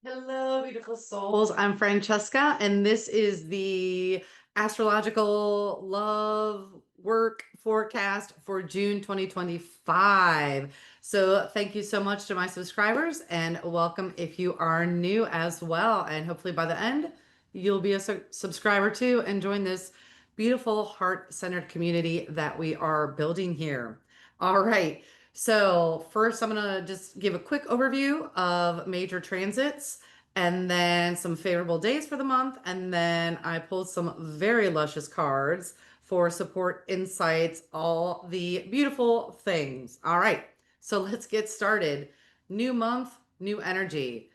Hello, beautiful souls. I'm Francesca, and this is the astrological love work forecast for June 2025. So, thank you so much to my subscribers, and welcome if you are new as well. And hopefully, by the end, you'll be a subscriber too and join this beautiful heart centered community that we are building here. All right. So, first, I'm going to just give a quick overview of major transits and then some favorable days for the month. And then I pulled some very luscious cards for support, insights, all the beautiful things. All right. So, let's get started. New month, new energy.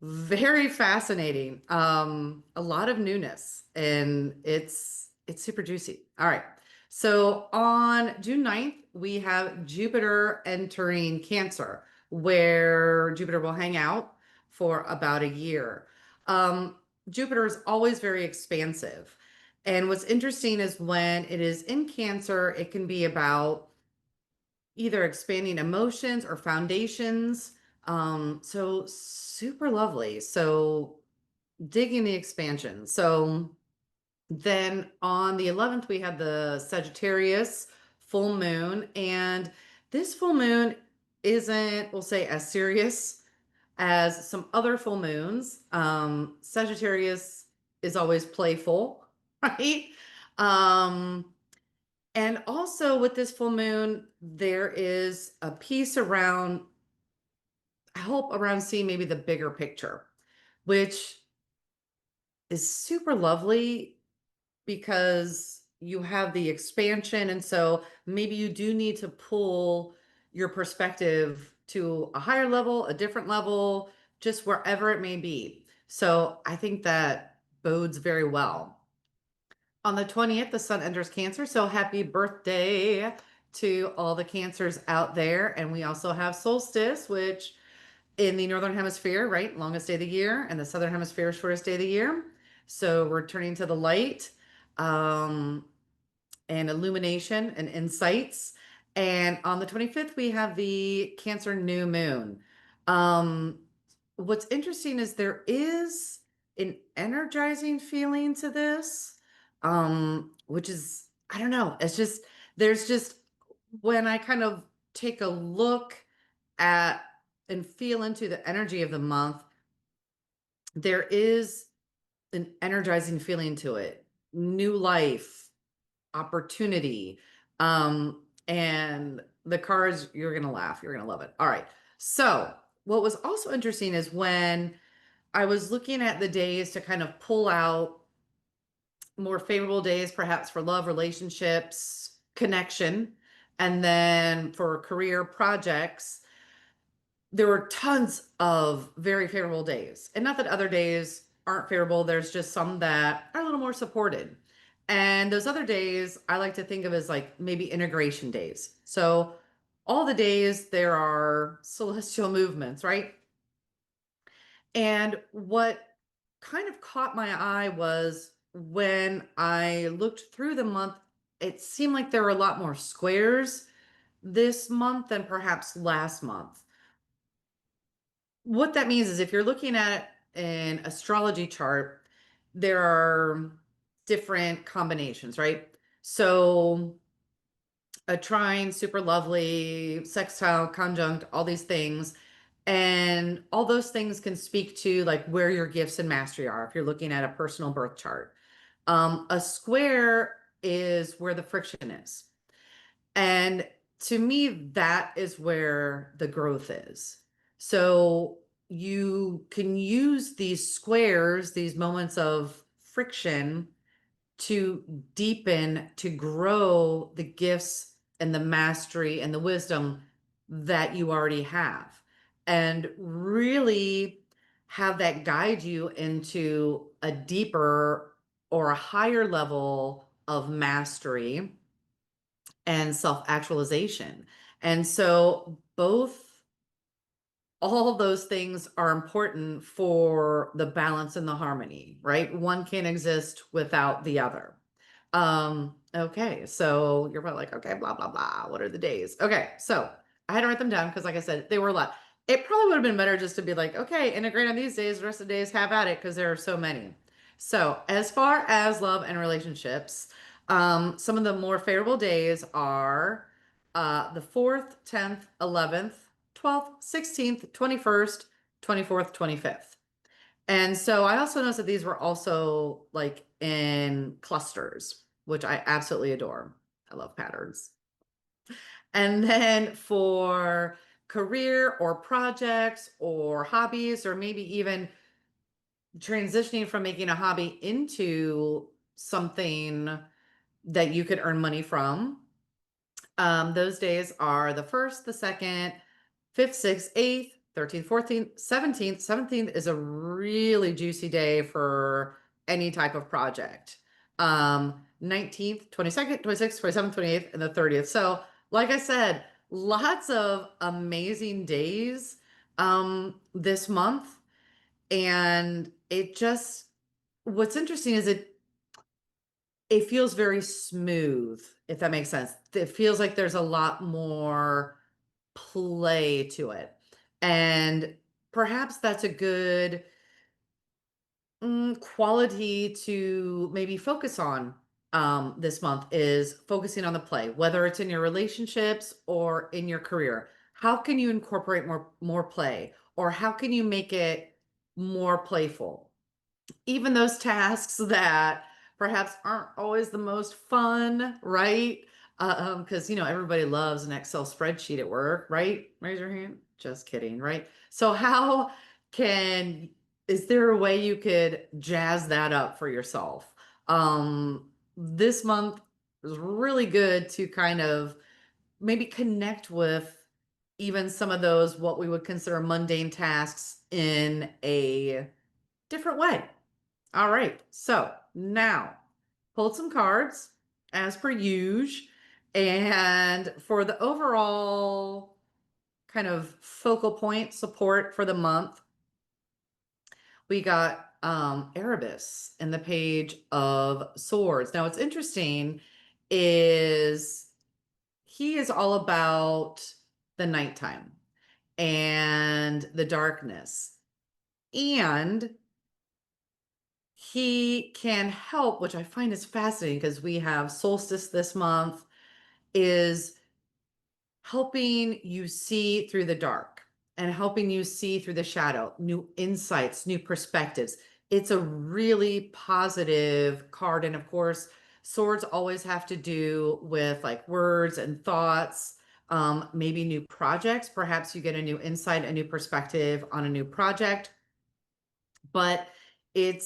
Very fascinating. A lot of newness and it's super juicy. All right. So on June 9th, we have Jupiter entering Cancer, where Jupiter will hang out for about a year. Um, Jupiter is always very expansive. And what's interesting is when it is in Cancer, it can be about either expanding emotions or foundations. So super lovely. So digging the expansion. So then on the 11th, we had the Sagittarius full moon. And this full moon isn't, we'll say, as serious as some other full moons. Sagittarius is always playful, right? Um, and also with this full moon, there is a piece around help around seeing maybe the bigger picture, which is super lovely because you have the expansion. And so maybe you do need to pull your perspective to a higher level, a different level, just wherever it may be. So I think that bodes very well. On the 20th, the sun enters Cancer. So happy birthday to all the Cancers out there. And we also have solstice, which in the Northern Hemisphere, right? Longest day of the year, and the Southern Hemisphere, shortest day of the year. So we're turning to the light. And illumination and insights. And on the 25th, we have the Cancer new moon. Um, what's interesting is there is an energizing feeling to this, which is, I don't know, it's just, there's just, when I kind of take a look at and feel into the energy of the month, there is an energizing feeling to it. New life, opportunity. And the cards, you're going to laugh. You're going to love it. All right. So, what was also interesting is when I was looking at the days to kind of pull out more favorable days, perhaps for love, relationships, connection, and then for career projects, there were tons of very favorable days. And not that other days aren't favorable, there's just some that are a little more supported. And those other days I like to think of as like maybe integration days. So all the days there are celestial movements, right? And what kind of caught my eye was when I looked through the month, it seemed like there were a lot more squares this month than perhaps last month. What that means is if you're looking at an astrology chart, there are different combinations, right? So a trine, super lovely, sextile, conjunct, all these things. And all those things can speak to like where your gifts and mastery are if you're looking at a personal birth chart. A square is where the friction is. And to me, that is where the growth is. So you can use these squares, these moments of friction to deepen, to grow the gifts and the mastery and the wisdom that you already have. And really have that guide you into a deeper or a higher level of mastery and self-actualization. And so both all of those things are important for the balance and the harmony, right? One can't exist without the other. Okay, so you're probably like, okay, blah, blah, blah. What are the days? Okay, so I had to write them down because, like I said, they were a lot. It probably would have been better just to be like, okay, integrate on these days, the rest of the days have at it because there are so many. So, as far as love and relationships, some of the more favorable days are the 4th, 10th, 11th, 12th, 16th, 21st, 24th, 25th. And so I also noticed that these were also like in clusters, which I absolutely adore. I love patterns. And then for career or projects or hobbies, or maybe even transitioning from making a hobby into something that you could earn money from, those days are the 1st, the 2nd, 5th, 6th, 8th, 13th, 14th, 17th. 17th is a really juicy day for any type of project. 19th, 22nd, 26th, 27th, 28th, and the 30th. So, like I said, lots of amazing days this month. And it just, what's interesting is it feels very smooth, if that makes sense. It feels like there's a lot more play to it. And perhaps that's a good quality to maybe focus on this month is focusing on the play, whether it's in your relationships or in your career. How can you incorporate more play, or how can you make it more playful? Even those tasks that perhaps aren't always the most fun, right? Because everybody loves an Excel spreadsheet at work, right? Raise your hand. Just kidding, right? So how can is there a way you could jazz that up for yourself? This month is really good to kind of maybe connect with even some of those what we would consider mundane tasks in a different way. All right. So now pulled some cards as per usual. And for the overall kind of focal point support for the month, we got Erebus in the Page of Swords. Now, what's interesting is he is all about the nighttime and the darkness. And he can help, which I find is fascinating because we have solstice this month, is helping you see through the dark and helping you see through the shadow, new insights, new perspectives. It's a really positive card. And of course, swords always have to do with like words and thoughts, maybe new projects. Perhaps you get a new insight, a new perspective on a new project. But it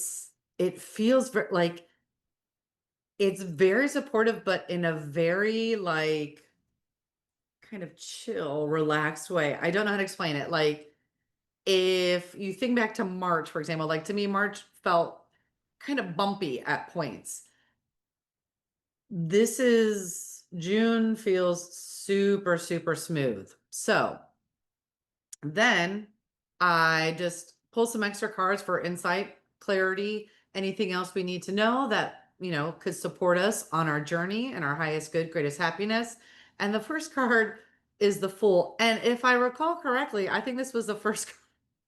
feels like it's very supportive, but in a very like kind of chill, relaxed way. I don't know how to explain it. Like if you think back to March, for example, like to me, March felt kind of bumpy at points. This is June feels super, super smooth. So then I just pull some extra cards for insight, clarity, anything else we need to know that, could support us on our journey and our highest good, greatest happiness. And the first card is the Fool. And if I recall correctly, I think this was the first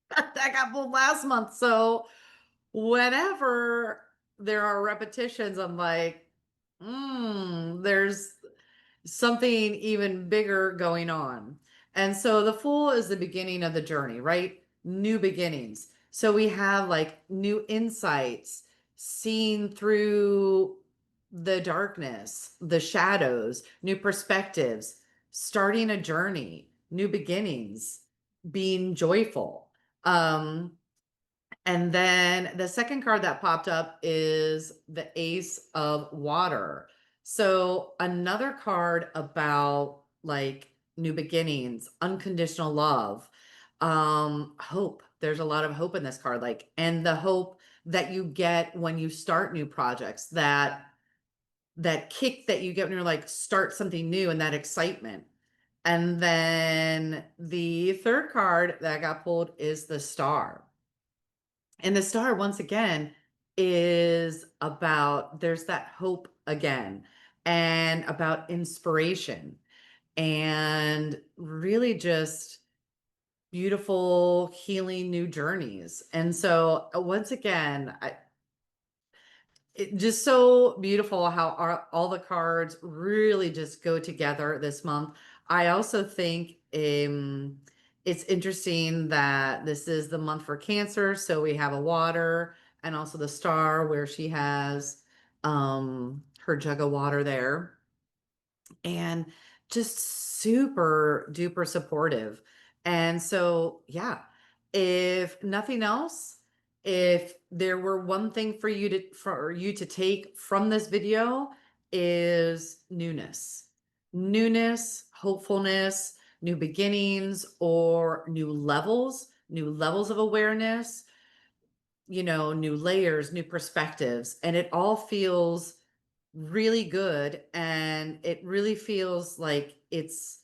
card that got pulled last month. So whenever there are repetitions, I'm like, there's something even bigger going on. And so the Fool is the beginning of the journey, right? New beginnings. So we have like new insights, seeing through the darkness, the shadows, new perspectives, starting a journey, new beginnings, being joyful. And then the second card that popped up is the Ace of Water. So another card about like new beginnings, unconditional love, hope. There's a lot of hope in this card, like, and the hope that you get when you start new projects, that kick that you get when you're like start something new, and that excitement. And then the third card that got pulled is the Star. And the Star, once again, is about there's that hope again, and about inspiration, and really just beautiful healing new journeys. And so once again, just so beautiful how all the cards really just go together this month. I also think it's interesting that this is the month for Cancer, so we have a water and also the star where she has her jug of water there and just super duper supportive. And so, yeah, if nothing else, if there were one thing for you to take from this video is newness. Newness, hopefulness, new beginnings or new levels of awareness, new layers, new perspectives, and it all feels really good and it really feels like it's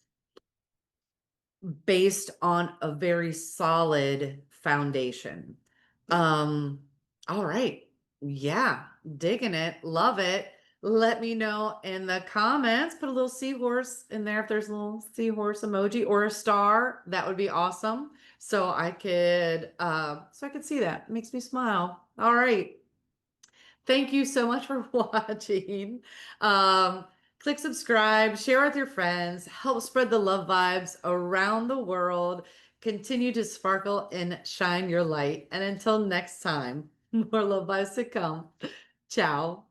based on a very solid foundation. Um all right. Yeah, digging it. Love it. Let me know in the comments. Put a little seahorse in there if there's a little seahorse emoji or a star. That would be awesome. So I could see that. It makes me smile. All right. Thank you so much for watching. Um, Click subscribe, share with your friends, help spread the love vibes around the world. Continue to sparkle and shine your light. And until next time, more love vibes to come. Ciao.